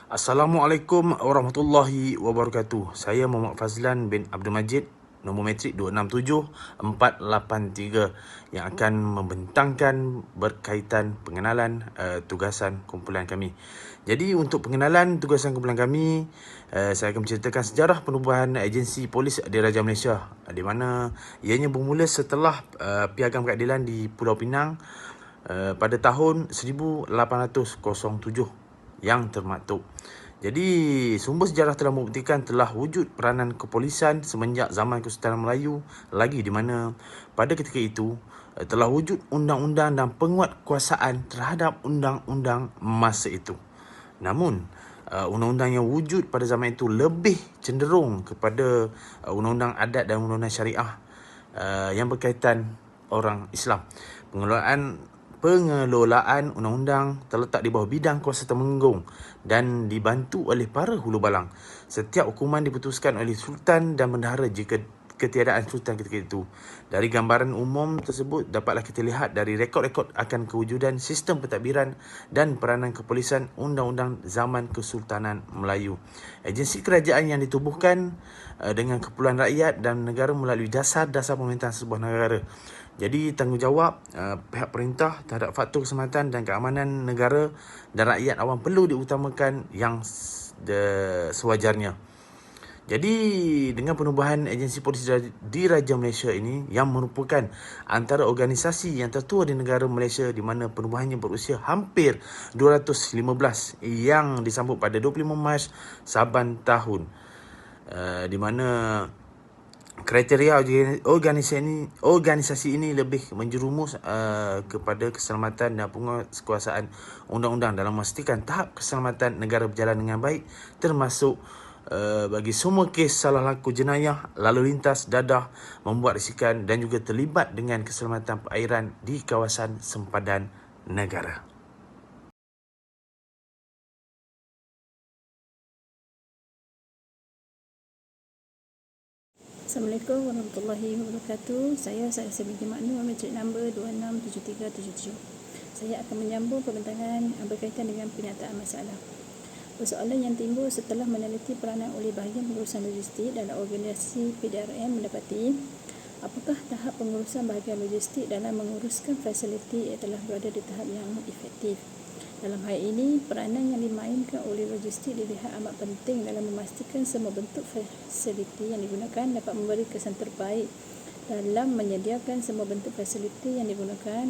Assalamualaikum warahmatullahi wabarakatuh. Saya Muhammad Fazlan bin Abdul Majid, nombor metrik 267483 yang akan membentangkan berkaitan pengenalan tugasan kumpulan kami. Jadi untuk pengenalan tugasan kumpulan kami, saya akan menceritakan sejarah penubuhan agensi polis Diraja Malaysia, di mana ianya bermula setelah Piagam Keadilan di Pulau Pinang pada tahun 1807 yang termaktub. Jadi sumber sejarah telah membuktikan telah wujud peranan kepolisian semenjak zaman Kesultanan Melayu lagi, di mana pada ketika itu telah wujud undang-undang dan penguatkuasaan terhadap undang-undang masa itu. Namun undang-undang yang wujud pada zaman itu lebih cenderung kepada undang-undang adat dan undang-undang syariah yang berkaitan orang Islam. Pengelolaan undang-undang terletak di bawah bidang kuasa temenggung dan dibantu oleh para hulu balang. Setiap hukuman diputuskan oleh Sultan dan Bendahara jika ketiadaan Sultan ketika itu. Dari gambaran umum tersebut dapatlah kita lihat dari rekod-rekod akan kewujudan sistem pentadbiran dan peranan kepolisian undang-undang zaman Kesultanan Melayu. Agensi kerajaan yang ditubuhkan dengan keperluan rakyat dan negara melalui dasar-dasar pemerintahan sebuah negara. Jadi tanggungjawab pihak perintah terhadap faktor keselamatan dan keamanan negara dan rakyat awam perlu diutamakan yang sewajarnya. Jadi dengan penubuhan agensi polis Diraja Malaysia ini yang merupakan antara organisasi yang tertua di negara Malaysia, di mana penubuhannya berusia hampir 215 yang disambut pada 25 Mac Saban tahun, di mana kriteria organisasi ini lebih menjerumus kepada keselamatan dan penguasaan undang-undang dalam memastikan tahap keselamatan negara berjalan dengan baik, termasuk bagi semua kes salah laku jenayah, lalu lintas, dadah, membuat risikan dan juga terlibat dengan keselamatan perairan di kawasan sempadan negara. Assalamualaikum warahmatullahi wabarakatuh. Saya binti Maknur, metrik nombor 267377. Saya akan menyambung pembentangan berkaitan dengan penyataan masalah. Persoalan yang timbul setelah meneliti peranan oleh bahagian pengurusan logistik dalam organisasi PDRM mendapati apakah tahap pengurusan bahagian logistik dalam menguruskan fasiliti telah berada di tahap yang efektif. Dalam hal ini, peranan yang dimainkan oleh logistik dilihat amat penting dalam memastikan semua bentuk fasiliti yang digunakan dapat memberi kesan terbaik dalam menyediakan semua bentuk fasiliti yang digunakan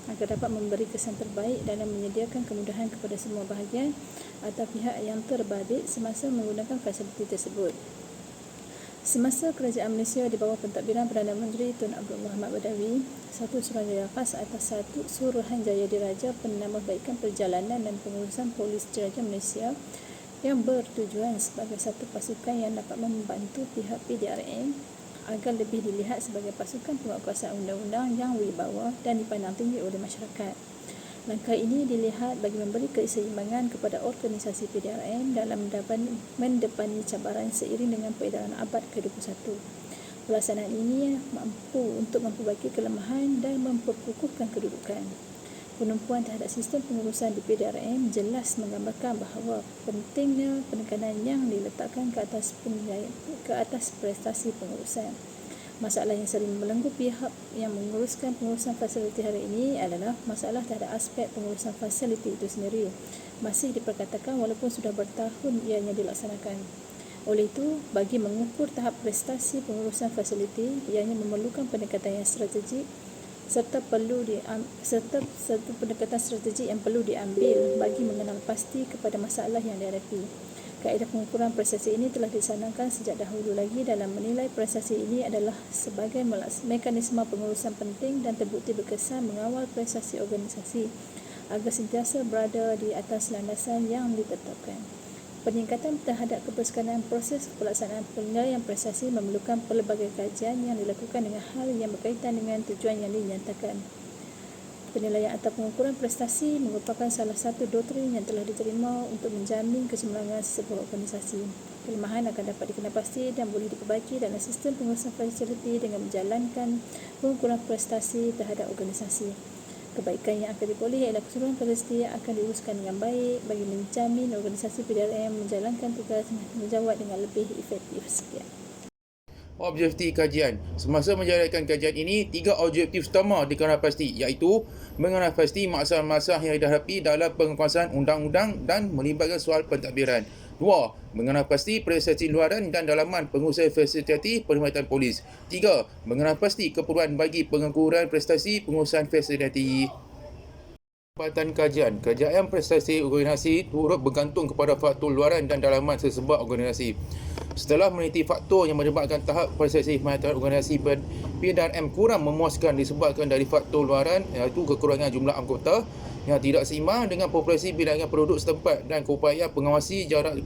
agar dapat memberi kesan terbaik dalam menyediakan kemudahan kepada semua bahagian atau pihak yang terbabit semasa menggunakan fasiliti tersebut. Semasa Kerajaan Malaysia di bawah pentadbiran Perdana Menteri Tun Abdullah Ahmad Badawi, satu suruhanjaya khas atas satu Suruhanjaya Diraja Penambahbaikan Perjalanan dan Pengurusan Polis Diraja Malaysia yang bertujuan sebagai satu pasukan yang dapat membantu pihak PDRM agar lebih dilihat sebagai pasukan penguatkuasaan undang-undang yang wibawa dan dipandang tinggi oleh masyarakat. Langkah ini dilihat bagi memberi keseimbangan kepada organisasi PDRM dalam mendepani cabaran seiring dengan peredaran abad ke-21. Pelaksanaan ini mampu untuk memperbaiki kelemahan dan memperkukuhkan kedudukan. Penumpuan terhadap sistem pengurusan di PDRM jelas menggambarkan bahawa pentingnya penekanan yang diletakkan ke atas prestasi pengurusan. Masalah yang sering membelenggu pihak yang menguruskan pengurusan fasiliti hari ini adalah masalah terhadap aspek pengurusan fasiliti itu sendiri. Masih diperkatakan walaupun sudah bertahun ianya dilaksanakan. Oleh itu, bagi mengukur tahap prestasi pengurusan fasiliti, ianya memerlukan pendekatan yang strategik serta pendekatan strategik yang perlu diambil bagi mengenal pasti kepada masalah yang dihadapi. Kaedah pengukuran prestasi ini telah disanangkan sejak dahulu lagi dalam menilai prestasi ini adalah sebagai mekanisme pengurusan penting dan terbukti berkesan mengawal prestasi organisasi agar sentiasa berada di atas landasan yang ditetapkan. Peningkatan terhadap kebersamaan proses pelaksanaan penilaian prestasi memerlukan pelbagai kajian yang dilakukan dengan hal yang berkaitan dengan tujuan yang dinyatakan. Penilaian atau pengukuran prestasi merupakan salah satu doktrin yang telah diterima untuk menjamin keseimbangan sebuah organisasi. Kelemahan akan dapat dikenal pasti dan boleh diperbaiki dalam sistem pengurusan fasiliti dengan menjalankan pengukuran prestasi terhadap organisasi. kebaikan yang akan diperoleh ialah keseluruhan prestasi yang akan diuruskan dengan baik bagi menjamin organisasi PDRM menjalankan tugas menjawab dengan lebih efektif. Sekian. Objektif kajian. Semasa menjalankan kajian ini, 3 objektif utama dikenal pasti, iaitu mengenal pasti masalah-masalah yang dihadapi dalam penguasaan undang-undang dan melibatkan soal pentadbiran. 2. Mengenal pasti prestasi luaran dan dalaman pengusaha fasilitasi perkhidmatan polis. 3. Mengenal pasti keperluan bagi pengukuran prestasi pengusahaan fasilitasi. Perubatan kajian. Kejayaan prestasi organisasi turut bergantung kepada faktor luaran dan dalaman sesebuah organisasi. Setelah meneliti faktor yang menyebabkan tahap prestasi perkhidmatan organisasi PDRM kurang memuaskan disebabkan dari faktor luaran, iaitu kekurangan jumlah anggota yang tidak seimbang dengan populasi bilangan penduduk setempat dan keupayaan pengawasi jarak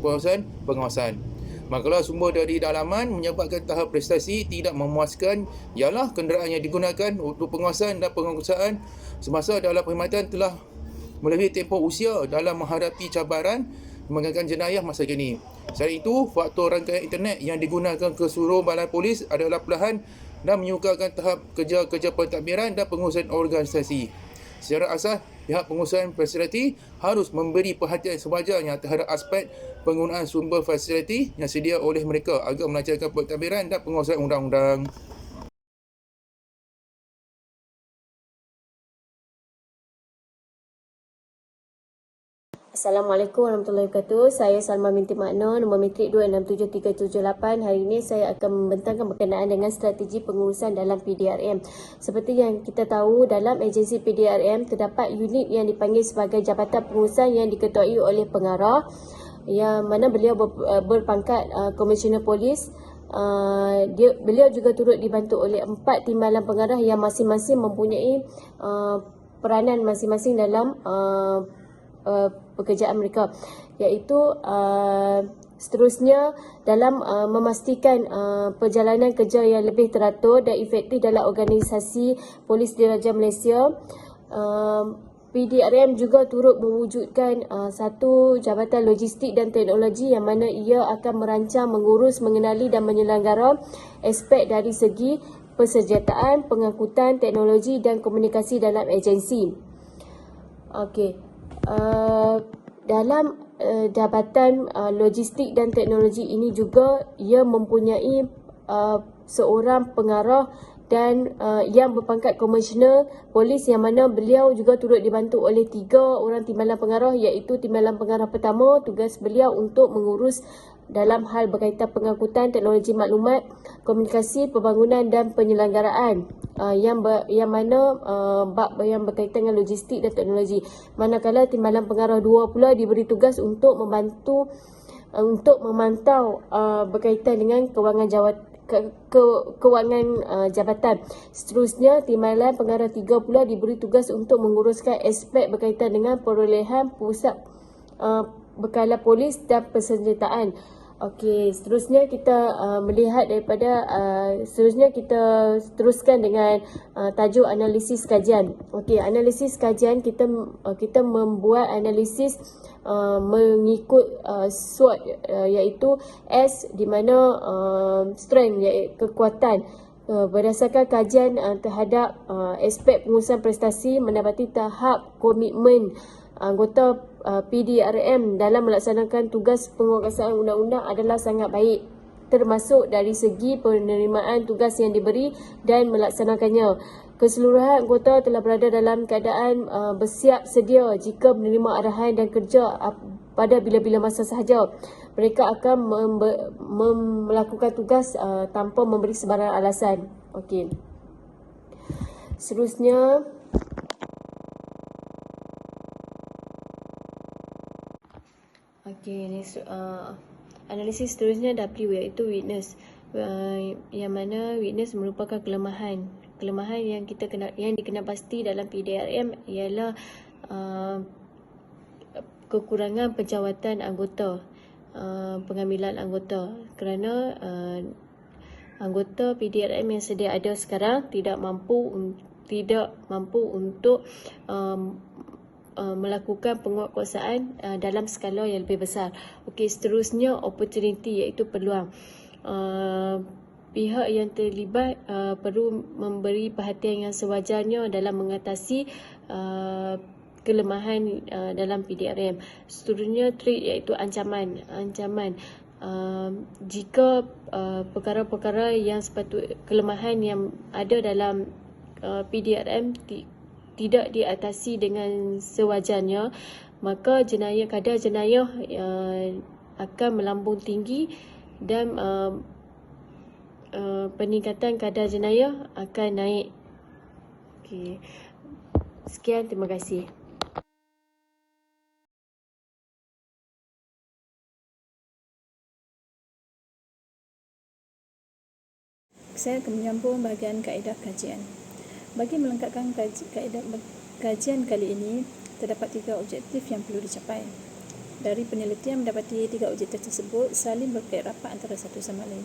pengawasan. Makalah sumber dari dalaman menyebabkan tahap prestasi tidak memuaskan ialah kenderaan yang digunakan untuk pengawasan dan pengurusan semasa dalam perkhidmatan telah melebihi tempoh usia dalam menghadapi cabaran menggunakan jenayah masa kini. Selain itu, faktor rangkaian internet yang digunakan ke seluruh balai polis adalah perlahan dan menyukarkan tahap kerja-kerja pentadbiran dan pengurusan organisasi. Secara asas, pihak pengurusan fasiliti harus memberi perhatian sewajarnya terhadap aspek penggunaan sumber fasiliti yang sedia oleh mereka agar melancarkan pentadbiran dan pengurusan undang-undang. Assalamualaikum warahmatullahi wabarakatuh. Saya Salma binti Makno, nombor matrik 267378. Hari ini saya akan membentangkan berkenaan dengan strategi pengurusan dalam PDRM. Seperti yang kita tahu, dalam agensi PDRM terdapat unit yang dipanggil sebagai Jabatan Pengurusan yang diketuai oleh pengarah, yang mana beliau berpangkat Komisioner Polis. Beliau juga turut dibantu oleh 4 timbalan pengarah yang masing-masing mempunyai peranan masing-masing dalam pekerjaan mereka, iaitu seterusnya dalam memastikan perjalanan kerja yang lebih teratur dan efektif dalam organisasi Polis Diraja Malaysia. PDRM juga turut mewujudkan satu jabatan logistik dan teknologi yang mana ia akan merancang, mengurus, mengenali dan menyelenggara aspek dari segi persenjataan, pengangkutan, teknologi dan komunikasi dalam agensi. Okey. Dalam jabatan logistik dan teknologi ini juga ia mempunyai seorang pengarah dan yang berpangkat Komisioner Polis, yang mana beliau juga turut dibantu oleh 3 orang timbalan pengarah, iaitu timbalan pengarah pertama, tugas beliau untuk mengurus dalam hal berkaitan pengangkutan, teknologi maklumat, komunikasi, pembangunan dan penyelenggaraan, yang mana bab yang berkaitan dengan logistik dan teknologi. Manakala timbalan pengarah 2 pula diberi tugas untuk membantu untuk memantau berkaitan dengan kewangan jabatan. Seterusnya, timbalan pengarah 3 pula diberi tugas untuk menguruskan aspek berkaitan dengan perolehan pusat bekalan polis dan persenjataan. Okey, seterusnya kita melihat daripada seterusnya kita teruskan dengan tajuk analisis kajian. Okey, analisis kajian kita membuat analisis mengikut SWOT, iaitu S di mana strength, iaitu kekuatan. Berdasarkan kajian terhadap aspek pengurusan prestasi mendapati tahap komitmen anggota PDRM dalam melaksanakan tugas penguasaan undang-undang adalah sangat baik, termasuk dari segi penerimaan tugas yang diberi dan melaksanakannya. Keseluruhan anggota telah berada dalam keadaan bersiap sedia jika menerima arahan dan kerja pada bila-bila masa sahaja. Mereka akan melakukan tugas tanpa memberi sebarang alasan. Okey. Seterusnya, analisis seterusnya W, iaitu witness, yang mana witness merupakan kelemahan yang dikenal pasti dalam PDRM ialah kekurangan pencawatan anggota, pengambilan anggota, kerana anggota PDRM yang sedia ada sekarang tidak mampu untuk melakukan penguatkuasaan dalam skala yang lebih besar. Okey, seterusnya opportunity, iaitu peluang. Pihak yang terlibat perlu memberi perhatian yang sewajarnya dalam mengatasi kelemahan dalam PDRM. Seterusnya threat iaitu ancaman. Jika perkara-perkara yang kelemahan yang ada dalam PDRM tidak diatasi dengan sewajarnya, maka kadar jenayah akan melambung tinggi dan peningkatan kadar jenayah akan naik. Okey. Sekian, terima kasih. Saya akan menyambung bahagian kaedah kajian. Bagi melengkapkan kaedah kajian kali ini, terdapat 3 objektif yang perlu dicapai. Dari penelitian mendapati 3 objektif tersebut saling berkait rapat antara satu sama lain.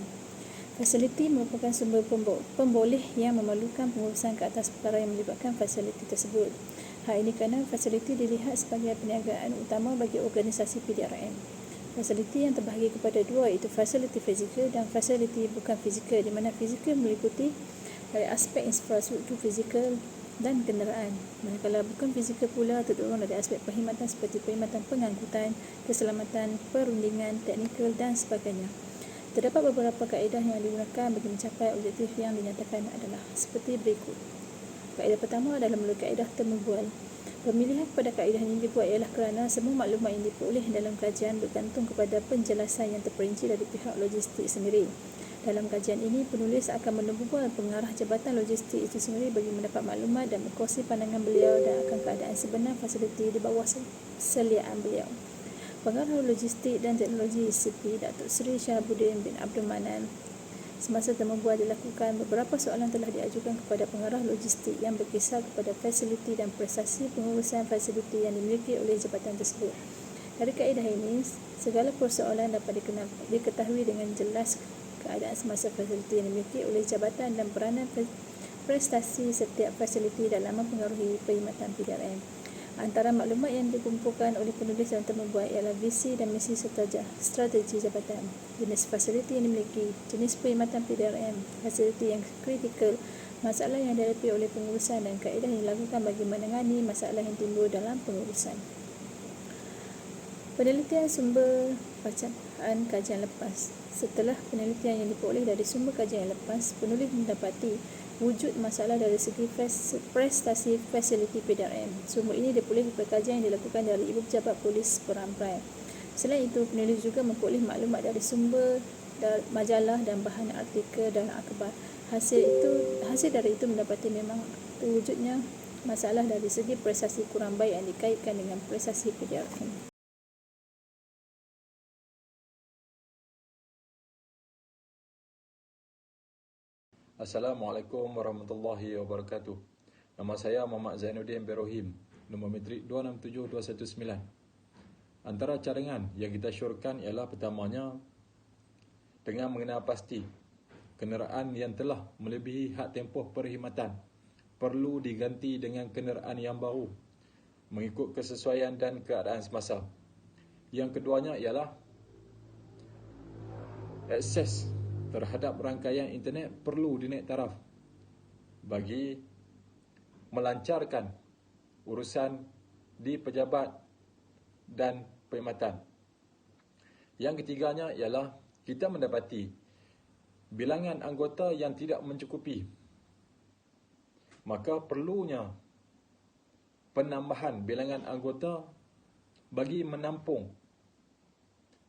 Fasiliti merupakan sumber pemboleh yang memerlukan pengurusan ke atas perkara yang melibatkan fasiliti tersebut. Hal ini kerana fasiliti dilihat sebagai perniagaan utama bagi organisasi PDRM. Fasiliti yang terbahagi kepada 2 iaitu fasiliti fizikal dan fasiliti bukan fizikal, di mana fizikal meliputi dari aspek infrastruktur fizikal dan kenderaan. Manakala bukan fizikal pula terdorong dari aspek perkhidmatan seperti perkhidmatan pengangkutan, keselamatan, perundingan, teknikal dan sebagainya. Terdapat beberapa kaedah yang digunakan bagi mencapai objektif yang dinyatakan adalah seperti berikut. Kaedah pertama adalah melalui kaedah temu bual. Pemilihan kepada kaedah ini dibuat ialah kerana semua maklumat yang diperoleh dalam kajian bergantung kepada penjelasan yang terperinci dari pihak logistik sendiri. Dalam kajian ini, penulis akan menemubual pengarah jabatan logistik itu sendiri bagi mendapat maklumat dan berkongsi pandangan beliau dan akan keadaan sebenar fasiliti di bawah seliaan beliau. Pengarah Logistik dan Teknologi CP Datuk Seri Syahabuddin bin Abdul Manan. Semasa temu bual dilakukan, beberapa soalan telah diajukan kepada pengarah logistik yang berkisar kepada fasiliti dan prestasi pengurusan fasiliti yang dimiliki oleh jabatan tersebut. Dari kaedah ini, segala persoalan dapat diketahui dengan jelas keadaan semasa fasiliti yang dimiliki oleh jabatan dan peranan prestasi setiap fasiliti dalam mempengaruhi perkhidmatan PDRM. Antara maklumat yang dikumpulkan oleh penulis dalam temu bual ialah visi dan misi serta strategi jabatan, jenis fasiliti yang dimiliki, jenis perkhidmatan PDRM, fasiliti yang kritikal, masalah yang dihadapi oleh pengurusan dan kaedah yang dilakukan bagi menangani masalah yang timbul dalam pengurusan. Penelitian sumber bacaan kajian lepas. Setelah penelitian yang diperoleh dari sumber kajian yang lepas, penulis mendapati wujud masalah dari segi prestasi fasiliti PDRM. Sumber ini diperoleh daripada kajian yang dilakukan dari Ibu Pejabat Polis Perampai. Selain itu, penulis juga memperoleh maklumat dari sumber majalah dan bahan artikel dan akhbar. Hasil dari itu mendapati memang terwujudnya masalah dari segi prestasi kurang baik yang dikaitkan dengan prestasi PDRM. Assalamualaikum warahmatullahi wabarakatuh. Nama saya Muhammad Zainuddin Berohim, nombor metrik 267219. Antara cadangan yang kita syorkan ialah pertamanya dengan mengenal pasti kenderaan yang telah melebihi had tempoh perkhidmatan perlu diganti dengan kenderaan yang baru mengikut kesesuaian dan keadaan semasa. Yang keduanya ialah akses terhadap rangkaian internet perlu dinaik taraf bagi melancarkan urusan di pejabat dan perkhidmatan. Yang ketiganya ialah kita mendapati bilangan anggota yang tidak mencukupi, maka perlunya penambahan bilangan anggota bagi menampung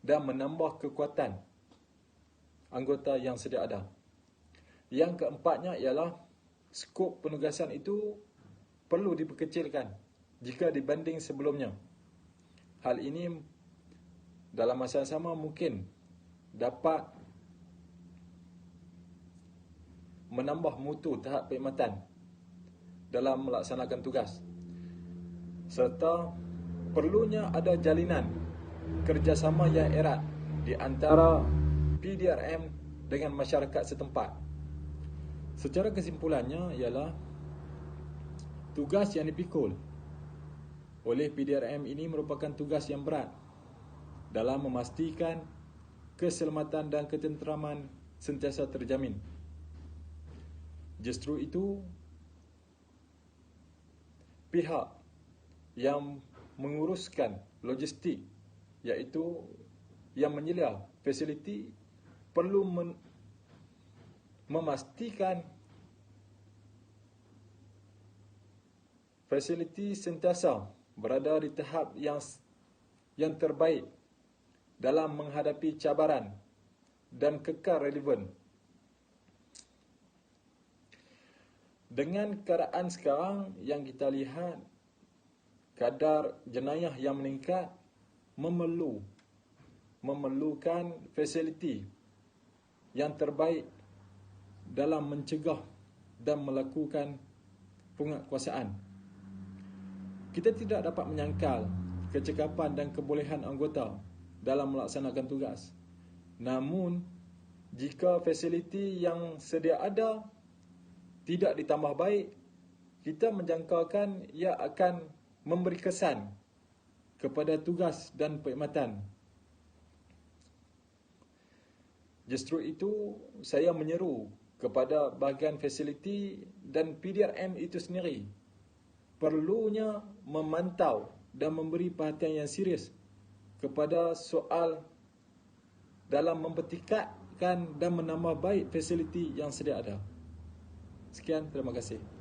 dan menambah kekuatan anggota yang sedia ada. Yang keempatnya ialah skop penugasan itu perlu diperkecilkan jika dibanding sebelumnya. Hal ini dalam masa yang sama mungkin dapat menambah mutu tahap perkhidmatan dalam melaksanakan tugas. Serta perlunya ada jalinan kerjasama yang erat di antara PDRM dengan masyarakat setempat. Secara kesimpulannya ialah tugas yang dipikul oleh PDRM ini merupakan tugas yang berat dalam memastikan keselamatan dan ketenteraman sentiasa terjamin. Justru itu, pihak yang menguruskan logistik, iaitu yang menyelia fasiliti, perlu memastikan fasiliti sentiasa berada di tahap yang terbaik dalam menghadapi cabaran dan kekal relevan. Dengan keadaan sekarang yang kita lihat, kadar jenayah yang meningkat memerlukan fasiliti yang terbaik dalam mencegah dan melakukan penguatkuasaan. Kita tidak dapat menyangkal kecekapan dan kebolehan anggota dalam melaksanakan tugas. Namun, jika fasiliti yang sedia ada tidak ditambah baik, kita menjangkakan ia akan memberi kesan kepada tugas dan perkhidmatan. Justru itu, saya menyeru kepada bahagian fasiliti dan PDRM itu sendiri perlunya memantau dan memberi perhatian yang serius kepada soal dalam mempertingkatkan dan menambah baik fasiliti yang sedia ada. Sekian, terima kasih.